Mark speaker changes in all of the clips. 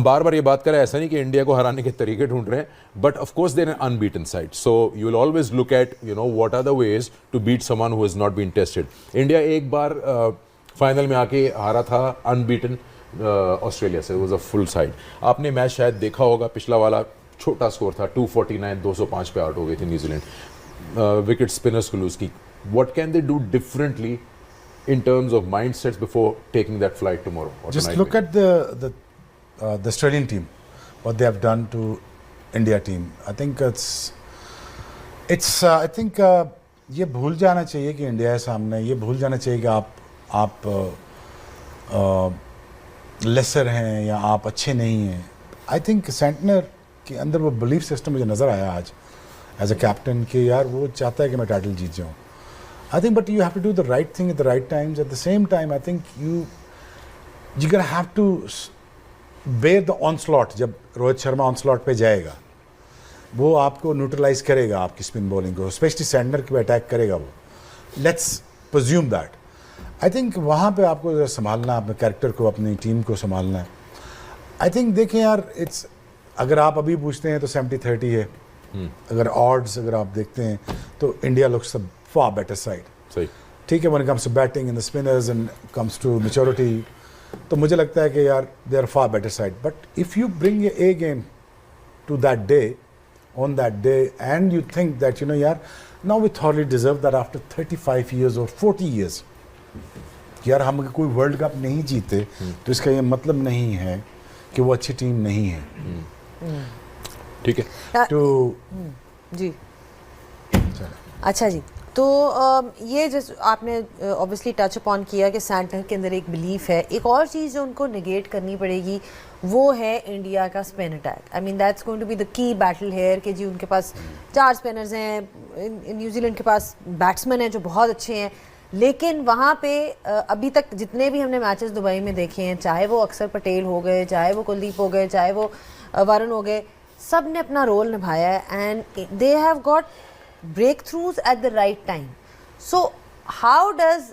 Speaker 1: बार बार ये बात करें, ऐसा नहीं कि इंडिया को हराने के तरीके ढूंढ रहे हैं, but of course there an unbeaten side, so you will always look at what are the ways to beat someone who has not been tested. India एक बार फाइनल में आके हारा था अनबीटन ऑस्ट्रेलिया से, वाज अ फुल साइड. आपने match शायद देखा होगा, पिछला वाला छोटा स्कोर था 249, 205 पे आउट हो गई थी न्यूजीलैंड. विकेट स्पिनर्स को लूज की. What can they do differently in terms of mindsets before taking that flight tomorrow?
Speaker 2: Just look at the Australian team, what they have done to India team. I think I think ये भूल जाना चाहिए कि India है सामने, ये भूल जाना चाहिए कि आप लेसर हैं या आप अच्छे नहीं हैं. आई थिंक सेंटनर के अंदर वो बिलीफ सिस्टम मुझे नज़र आया आज एज अ कैप्टन कि यार वो चाहता है कि मैं टाइटल जीत जाऊँ. I think, but you have to do the right thing at the right times. At the same time, I think you're gonna have to bear the onslaught. जब Rohit Sharma onslaught पे जाएगा, वो आपको न्यूट्रलाइज करेगा आपकी स्पिन बॉलिंग को, specially centre के attack करेगा वो. Let's presume that. I think वहाँ पे आपको संभालना, अपने कैरेक्टर को, अपनी टीम को संभालना है. I think देखें यार, अगर आप अभी पूछते हैं तो 70-30 है. अगर odds अगर आप देखते हैं तो India looks far better side.
Speaker 1: सही.
Speaker 2: ठीक है, when it comes to batting and the spinners and comes to maturity, तो मुझे लगता है कि यार they are far better side. But if you bring your A game to that day, on that day, and you think that यार now we thoroughly deserve that after 35 years or 40 years, यार हम कोई world cup नहीं जीते तो इसका ये मतलब नहीं है कि वो अच्छी टीम नहीं है.
Speaker 1: ठीक है.
Speaker 2: तो
Speaker 3: जी अच्छा जी, तो ये जैसे आपने ऑब्वियसली टच अपॉन किया कि सेंटर के अंदर एक बिलीफ है. एक और चीज़ जो उनको निगेट करनी पड़ेगी वो है इंडिया का spin attack. I mean that's going to be the key battle here कि जी उनके पास 4 स्पिनर्स हैं, न्यूजीलैंड के पास बैट्समैन हैं जो बहुत अच्छे हैं, लेकिन वहाँ पे अभी तक जितने भी हमने मैचेस दुबई में देखे हैं, चाहे वो अक्षर पटेल हो गए, चाहे वो कुलदीप हो गए, चाहे वो वरुण हो गए, सब ने अपना रोल निभाया है and they have got breakthroughs at the right time. So how does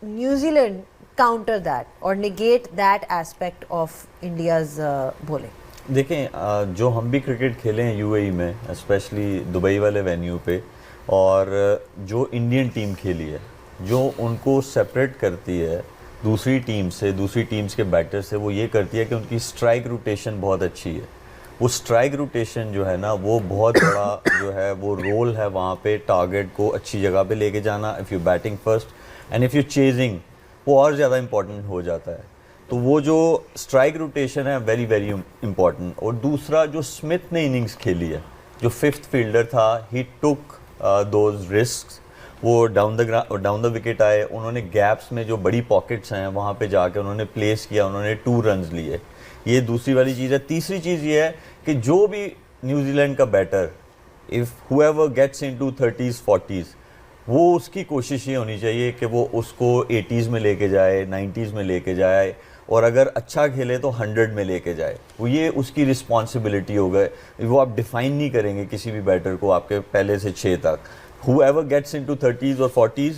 Speaker 3: New Zealand counter that or negate that aspect of India's bowling?
Speaker 4: देखें, जो हम भी क्रिकेट खेले हैं यूएई में, स्पेशली दुबई वाले वेन्यू पे, और जो इंडियन टीम खेली है, जो उनको सेपरेट करती है दूसरी टीम से, दूसरी टीम्स के बैटर से, वो ये करती है कि उनकी स्ट्राइक रोटेशन बहुत अच्छी है. वो स्ट्राइक रोटेशन जो है ना, वो बहुत बड़ा जो है वो रोल है वहाँ पे टारगेट को अच्छी जगह पे लेके जाना. If you batting first and if you chasing, वो और ज़्यादा इंपॉर्टेंट हो जाता है. तो वो जो स्ट्राइक रोटेशन है वेरी वेरी इंपॉर्टेंट. और दूसरा, जो स्मिथ ने इनिंग्स खेली है, जो 5th फील्डर था, ही टुक दोज रिस्क्स. वो डाउन द विकेट आए, उन्होंने गैप्स में जो बड़ी पॉकेट्स हैं वहाँ पे जाके उन्होंने प्लेस किया, उन्होंने 2 रन्स लिए. ये दूसरी वाली चीज़ है. तीसरी चीज़ ये है कि जो भी न्यूजीलैंड का batter, if whoever gets into 30s 40s, वो उसकी कोशिश ये होनी चाहिए कि वो उसको 80s में लेके जाए, 90s में लेके जाए, और अगर अच्छा खेले तो 100 में लेके जाए. वो ये उसकी रिस्पॉन्सिबिलिटी हो गए. वो आप डिफ़ाइन नहीं करेंगे किसी भी बैटर को आपके पहले से 6 तक. हुएवर गेट्स इनटू 30s और 40s,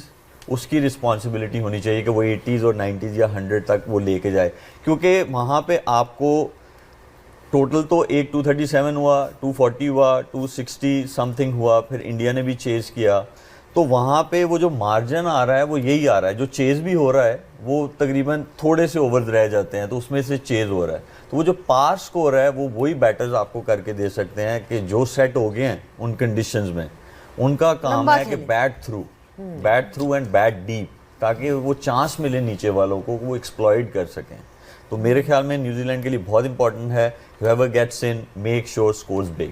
Speaker 4: उसकी रिस्पॉन्सिबिलिटी होनी चाहिए कि वो 80s और 90s या 100 तक वो लेके जाए. क्योंकि वहाँ पे आपको टोटल तो एक 237 हुआ, 240 हुआ, 260 समथिंग हुआ, फिर इंडिया ने भी चेज़ किया. तो वहाँ पे वो जो मार्जिन आ रहा है वो यही आ रहा है. जो चेज़ भी हो रहा है वो तकरीबन थोड़े से ओवर्स रह जाते हैं, तो उसमें से चेज़ हो रहा है. तो वो जो पार स्कोर है वो वही बैटर्स आपको करके दे सकते हैं कि जो सेट हो गए हैं उन कंडीशंस में. उनका काम है कि bat through and bat deep, ताकि वो चांस मिले नीचे वालों को, वो एक्सप्लॉइट कर सकें. तो मेरे ख्याल में न्यूजीलैंड के लिए बहुत इंपॉर्टेंट है, whoever gets in, make sure scores big.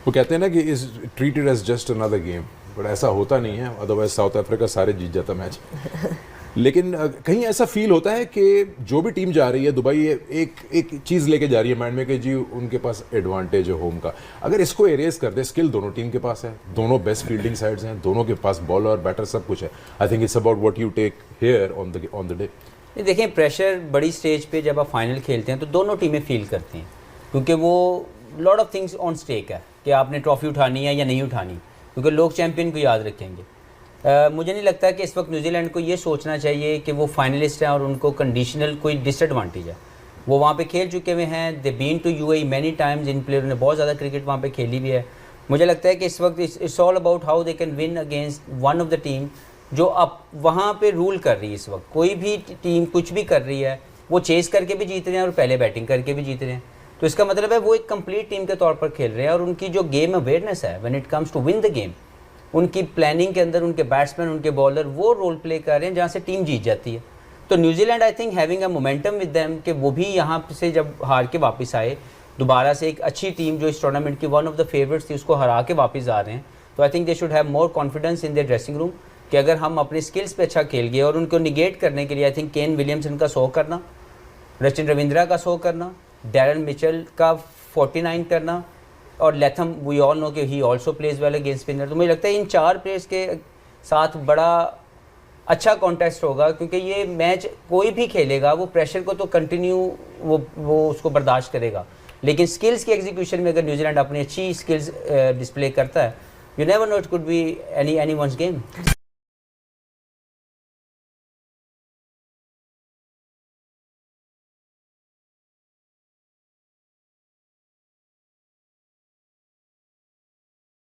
Speaker 1: वो कहते हैं ना कि is treated as just another game, but ऐसा होता नहीं है. अदरवाइज साउथ अफ्रीका सारे जीत जाता मैच. लेकिन कहीं ऐसा फील होता है कि जो भी टीम जा रही है दुबई, एक चीज़ लेके जा रही है माइंड में कि जी उनके पास एडवांटेज है होम का. अगर इसको एरेज कर दे, स्किल दोनों टीम के पास है, दोनों बेस्ट फील्डिंग साइड्स हैं, दोनों के पास बॉलर बैटर सब कुछ है. I think it's about what you take here on the day.
Speaker 5: देखें, प्रेशर बड़ी स्टेज पे जब आप फाइनल खेलते हैं तो दोनों टीमें फील करती हैं, क्योंकि वो lot of things on stake है कि आपने ट्रॉफी उठानी है या नहीं उठानी, क्योंकि लोग चैंपियन को याद रखेंगे. मुझे नहीं लगता कि इस वक्त न्यूजीलैंड को ये सोचना चाहिए कि वो फाइनलिस्ट हैं और उनको कंडीशनल कोई डिसएडवांटेज है. वो वहाँ पे खेल चुके हुए हैं, they been to UAE many times, इन प्लेयरों ने बहुत ज़्यादा क्रिकेट वहाँ पे खेली भी है। मुझे लगता है कि इस वक्त it's all about how they can win against one of the team जो अब वहाँ पे रूल कर रही है इस वक्त। कोई भी टीम कुछ भी कर रही है, वो चेस करके भी जीत रहे हैं और पहले बैटिंग करके भी जीत रहे हैं। तो इसका मतलब है वो एक कंप्लीट टीम के तौर पर खेल रहे हैं, और उनकी जो गेम अवेयरनेस है when it comes to win the game, उनकी प्लानिंग के अंदर उनके बैट्समैन, उनके बॉलर वो रोल प्ले कर रहे हैं जहाँ से टीम जीत जाती है। तो New Zealand I think having a momentum with them कि वो भी यहाँ से जब हार के वापस आए, दोबारा से एक अच्छी टीम जो इस टूर्नामेंट की वन ऑफ द फेवरेट्स थी उसको हरा के वापस आ रहे हैं। तो I think they should have more confidence in their dressing room कि अगर हम अपने स्किल्स पे अच्छा खेल गए, और उनको निगेट करने के लिए आई थिंक केन विलियमसन का 100 करना, रचिन रविंद्रा का 100 करना, डैरन मिचेल का 49 करना, और लेथम वी ऑल नो कि ही also pledge well against spinner. तो मुझे लगता है इन 4 प्लेयर्स के साथ बड़ा अच्छा कॉन्टेस्ट होगा, क्योंकि ये मैच कोई भी खेलेगा वो प्रेशर को तो कंटिन्यू वो उसको बर्दाश्त करेगा, लेकिन स्किल्स की एग्जीक्यूशन में अगर न्यूजीलैंड अपनी अच्छी स्किल्स डिस्प्ले करता है, you never know it could be anyone's game.